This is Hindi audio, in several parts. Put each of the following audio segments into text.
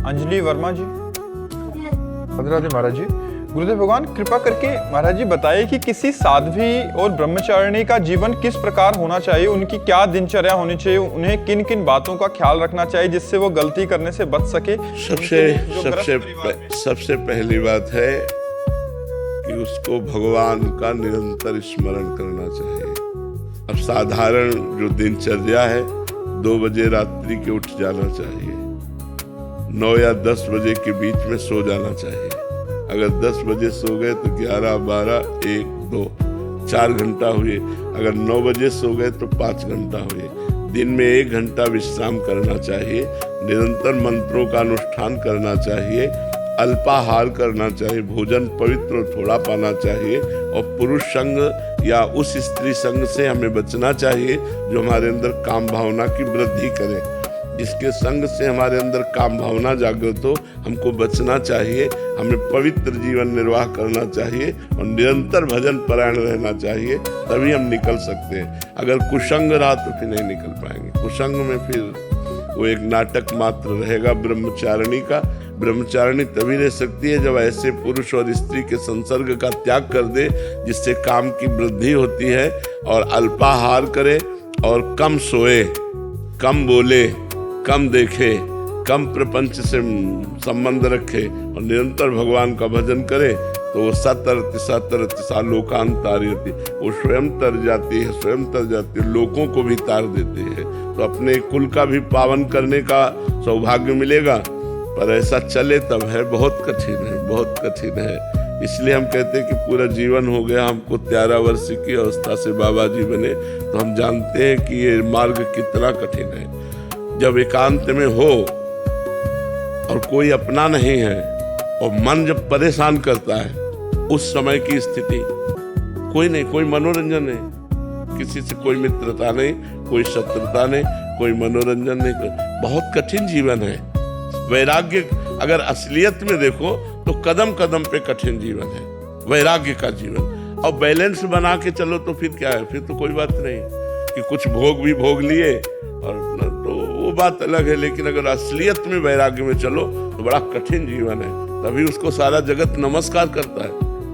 अंजलि वर्मा जी। राधे महाराज जी। गुरुदेव भगवान कृपा करके महाराज जी बताइए कि किसी साध्वी और ब्रह्मचारिणी का जीवन किस प्रकार होना चाहिए, उनकी क्या दिनचर्या होनी चाहिए, उन्हें किन किन बातों का ख्याल रखना चाहिए जिससे वो गलती करने से बच सके। सबसे पहली बात है कि उसको भगवान का निरंतर स्मरण करना चाहिए। अब साधारण जो दिनचर्या है, 2 बजे रात्रि के उठ जाना चाहिए, 9 या 10 बजे के बीच में सो जाना चाहिए। अगर 10 बजे सो गए तो 11, 12, 1, 2, 4 घंटा हुए। अगर 9 बजे सो गए तो 5 घंटा हुए। दिन में 1 घंटा विश्राम करना चाहिए। निरंतर मंत्रों का अनुष्ठान करना चाहिए। अल्पाहार करना चाहिए। भोजन पवित्र थोड़ा पाना चाहिए। और पुरुष संग या उस स्त्री संग से हमें बचना चाहिए जो हमारे अंदर काम भावना की वृद्धि करे। जिसके संग से हमारे अंदर काम भावना जागृत हो, हमको बचना चाहिए। हमें पवित्र जीवन निर्वाह करना चाहिए और निरंतर भजन परायण रहना चाहिए, तभी हम निकल सकते हैं। अगर कुसंग रहा तो फिर नहीं निकल पाएंगे। कुसंग में फिर वो एक नाटक मात्र रहेगा ब्रह्मचारिणी का। ब्रह्मचारिणी तभी रह सकती है जब ऐसे पुरुष और स्त्री के संसर्ग का त्याग कर दे जिससे काम की वृद्धि होती है, और अल्पाहार करे और कम सोए, कम बोले, कम देखे, कम प्रपंच से संबंध रखे और निरंतर भगवान का भजन करे तो वो सतरति लोकांतारयति, वो स्वयं तर जाती है, स्वयं तर जाती है, लोगों को भी तार देते हैं। तो अपने कुल का भी पावन करने का सौभाग्य मिलेगा। पर ऐसा चले तब है, बहुत कठिन है, बहुत कठिन है। इसलिए हम कहते हैं कि पूरा जीवन हो गया हमको 13 वर्ष की अवस्था से बाबा जी बने, तो हम जानते हैं कि ये मार्ग कितना कठिन है। जब एकांत में हो और कोई अपना नहीं है और मन जब परेशान करता है, उस समय की स्थिति कोई नहीं, कोई मनोरंजन नहीं, किसी से कोई मित्रता नहीं, कोई शत्रुता नहीं, कोई मनोरंजन नहीं, बहुत कठिन जीवन है। वैराग्य अगर असलियत में देखो तो कदम कदम पे कठिन जीवन है वैराग्य का जीवन। और बैलेंस बना के चलो तो फिर क्या है, फिर तो कोई बात नहीं कि कुछ भोग भी भोग लिए और तो वो बात अलग है। लेकिन अगर असलियत में वैराग्य में चलो तो बड़ा कठिन जीवन है। तभी उसको सारा जगत नमस्कार करता है।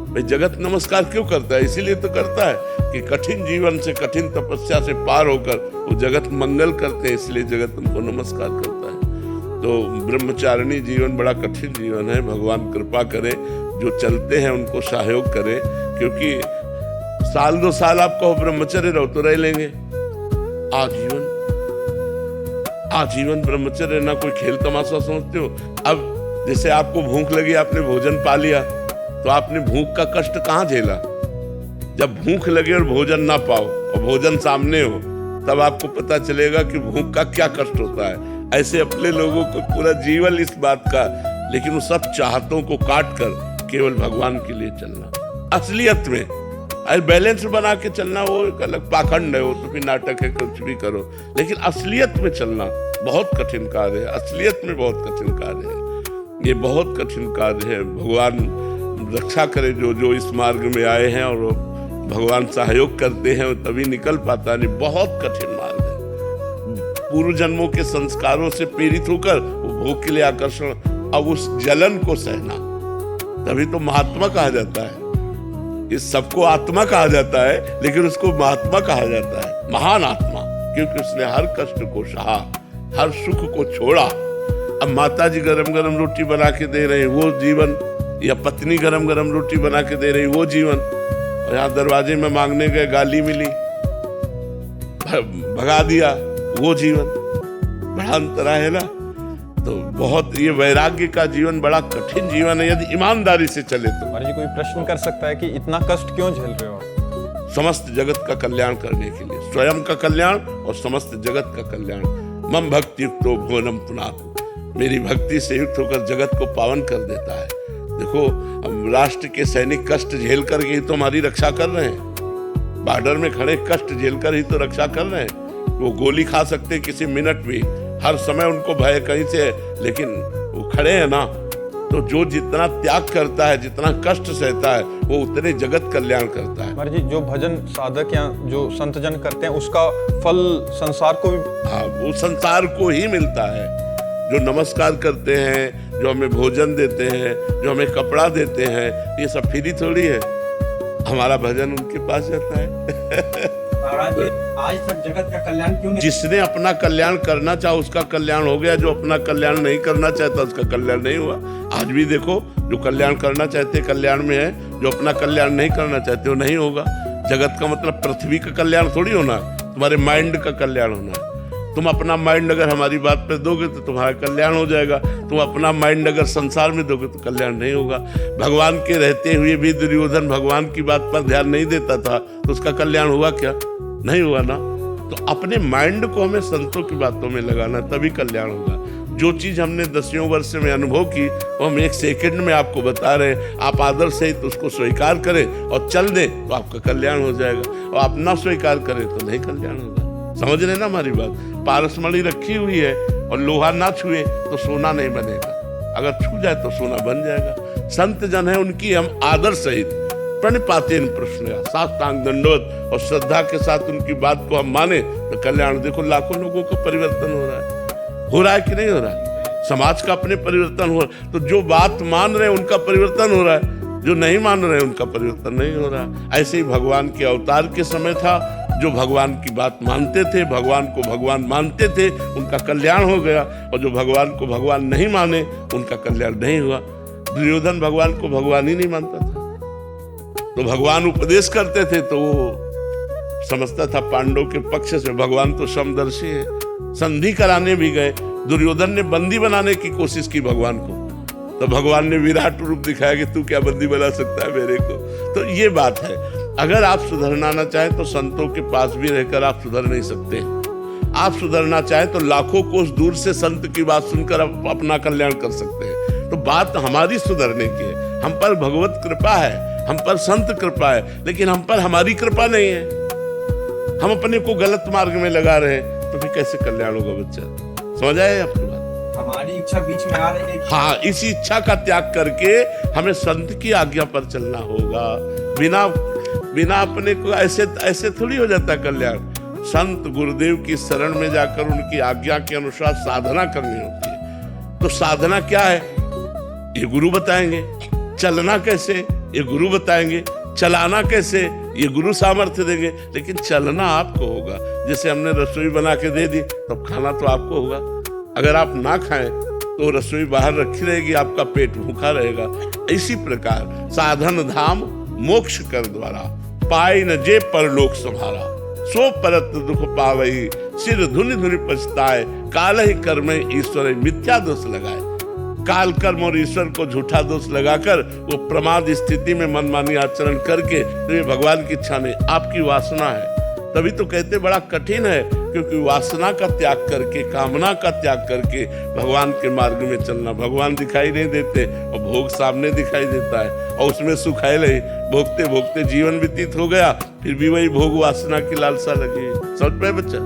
भाई जगत नमस्कार क्यों करता है? इसीलिए तो करता है कि कठिन जीवन से, कठिन तपस्या से पार होकर वो जगत मंगल करते हैं, इसलिए जगत उनको नमस्कार करता है। तो ब्रह्मचारिणी जीवन बड़ा कठिन जीवन है। भगवान कृपा करे, जो चलते हैं उनको सहयोग करे, क्योंकि 1-2 साल आप कहो ब्रह्मचर्य रहो तो रह लेंगे। आजीवन ब्रह्मचर्य ना कोई खेल तमाशा समझते हो। अब जैसे आपको भूख लगी, आपने भोजन पा लिया, तो आपने भूख का कष्ट कहाँ झेला? जब भूख लगे और भोजन ना पाओ और भोजन सामने हो, तब आपको पता चलेगा कि भूख का क्या कष्ट होता है। ऐसे अपने लोगों को पूरा जीवन इस बात का, लेकिन वो सब चाहतों को काट कर केवल भगवान के लिए चलना असलियत में। अरे बैलेंस बना के चलना वो एक अलग पाखंड है, वो तो फिर नाटक है, कुछ भी करो। लेकिन असलियत में चलना बहुत कठिन कार्य है। असलियत में बहुत कठिन कार्य है। ये बहुत कठिन कार्य है। भगवान रक्षा करे जो जो इस मार्ग में आए हैं, और भगवान सहयोग करते हैं तभी निकल पाता। नहीं, बहुत कठिन मार्ग है। पूर्व जन्मों के संस्कारों से पीड़ित होकर वो भोग के लिए आकर्षण, अब उस जलन को सहना, तभी तो महात्मा कहा जाता है। इस सबको आत्मा कहा जाता है, लेकिन उसको महात्मा कहा जाता है, महान आत्मा, क्योंकि उसने हर कष्ट को सहा, हर सुख को छोड़ा। अब माता जी गरम गरम रोटी बना के दे रहे वो जीवन, या पत्नी गरम गरम रोटी बना के दे रही वो जीवन, और यहाँ दरवाजे में मांगने गए, गाली मिली, भगा दिया, वो जीवन। बड़ा अंतरा है ना। तो बहुत ये वैराग्य का जीवन बड़ा कठिन जीवन है यदि ईमानदारी से चले तो। महाराज जी कोई प्रश्न कर सकता है कि इतना कष्ट क्यों झेल रहे हो? समस्त जगत का कल्याण करने के लिए, स्वयं का कल्याण और समस्त जगत का कल्याण। मम भक्ति युक्तो भुवनम पुनातु, मेरी भक्ति से युक्त होकर जगत को पावन कर देता है। देखो, हम राष्ट्र के सैनिक कष्ट झेल कर ही तो हमारी रक्षा कर रहे हैं। बॉर्डर में खड़े कष्ट झेल कर ही तो रक्षा कर रहे हैं। वो गोली खा सकते किसी मिनट भी, हर समय उनको भय कहीं से, लेकिन वो खड़े हैं ना। तो जो जितना त्याग करता है, जितना कष्ट सहता है, वो उतने जगत कल्याण करता है। महाराज जी जो भजन साधक या जो संत जन करते हैं उसका फल संसार को भी, हाँ, वो संसार को ही मिलता है। जो नमस्कार करते हैं, जो हमें भोजन देते हैं, जो हमें कपड़ा देते हैं, ये सब फ्री थोड़ी है। हमारा भजन उनके पास जाता है। महाराज जी, आज तक जगत का कल्याण क्यों नहीं? जिसने अपना कल्याण करना चाहा उसका कल्याण हो गया, जो अपना कल्याण नहीं करना चाहता उसका कल्याण नहीं हुआ। आज भी देखो, जो कल्याण करना चाहते कल्याण में है, जो अपना कल्याण नहीं करना चाहते वो नहीं होगा। जगत का मतलब पृथ्वी का कल्याण थोड़ी होना है, तुम्हारे माइंड का कल्याण होना है। तुम अपना माइंड अगर हमारी बात पे दोगे तो तुम्हारा कल्याण हो जाएगा। तुम अपना माइंड अगर संसार में दोगे तो कल्याण नहीं होगा। भगवान के रहते हुए भी दुर्योधन भगवान की बात पर ध्यान नहीं देता था, तो उसका कल्याण हुआ क्या? नहीं हुआ ना। तो अपने माइंड को हमें संतों की बातों में लगाना, तभी कल्याण होगा। जो चीज हमने 10 वर्ष में अनुभव की वो हम 1 सेकंड में आपको बता रहे हैं। आप आदर सहित उसको स्वीकार करें और चल दें तो आपका कल्याण हो जाएगा, और आप ना स्वीकार करें तो नहीं कल्याण होगा। समझ रहे ना हमारी बात? पारसमणि रखी हुई है और लोहा ना छुए तो सोना नहीं बनेगा, अगर छू जाए तो सोना बन जाएगा। संत जन है, उनकी हम आदर सहित प्रणिपातेन प्रश्न साष्टांग दंडवत और श्रद्धा के साथ उनकी बात को हम माने तो कल्याण। देखो लाखों लोगों का परिवर्तन हो रहा है कि नहीं हो रहा है? समाज का अपने परिवर्तन हो रहा है। तो जो बात मान रहे हैं उनका परिवर्तन हो रहा है, जो नहीं मान रहे हैं उनका परिवर्तन नहीं हो रहा। ऐसे ही भगवान के अवतार के समय था, जो भगवान की बात मानते थे, भगवान को भगवान मानते थे, उनका कल्याण हो गया, और जो भगवान को भगवान नहीं माने उनका कल्याण नहीं हुआ। दुर्योधन भगवान को भगवान ही नहीं मानता था, तो भगवान उपदेश करते थे तो वो समझता था पांडव के पक्ष से। भगवान तो समदर्शी है। संधि कराने भी गए, दुर्योधन ने बंदी बनाने की कोशिश की भगवान को, तो भगवान ने विराट रूप दिखाया कि तू क्या बंदी बना सकता है मेरे को। तो ये बात है, अगर आप सुधरना ना चाहें तो संतों के पास भी रहकर आप सुधर नहीं सकते। आप सुधरना चाहें तो लाखों कोस दूर से संत की बात सुनकर आप अपना कल्याण कर सकते हैं। तो बात हमारी सुधरने की है। हम पर भगवत कृपा है, हम पर संत कृपा है, लेकिन हम पर हमारी कृपा नहीं है। हम अपने को गलत मार्ग में लगा रहे हैं, तो फिर कैसे कल्याण होगा बच्चा? समझ आए आपकी बात? हमारी इच्छा बीच में आ रही है। हाँ, इसी इच्छा का त्याग करके हमें संत की आज्ञा पर चलना होगा। बिना अपने को ऐसे थोड़ी हो जाता कल्याण। संत गुरुदेव की शरण में जाकर उनकी आज्ञा के अनुसार साधना करनी होती है। तो साधना क्या है ये गुरु बताएंगे, चलना कैसे ये गुरु बताएंगे, चलाना कैसे ये गुरु सामर्थ्य देंगे, लेकिन चलना आपको होगा। जैसे हमने रसोई बना के दे दी तो खाना तो आपको होगा। अगर आप ना खाएं तो रसोई बाहर रखी रहेगी, आपका पेट भूखा रहेगा। इसी प्रकार साधन धाम मोक्ष कर द्वारा पाई न जे परलोक संभारा, सो परत दुख पावई सिर धुनि धुनि पछताए, काल ही कर्म ईश्वर मिथ्या दोष लगाए। काल कर्म और ईश्वर को झूठा दोष लगाकर वो प्रमाद स्थिति में मनमानी आचरण करके, तो ये भगवान की इच्छा नहीं, आपकी वासना है। तभी तो कहते बड़ा कठिन है, क्योंकि वासना का त्याग करके, कामना का त्याग करके भगवान के मार्ग में चलना। भगवान दिखाई नहीं देते और भोग सामने दिखाई देता है, और उसमें सुख है नहीं। भोगते भोगते जीवन व्यतीत हो गया, फिर भी वही भोग वासना की लालसा लगी। समझ पाए बच्चा?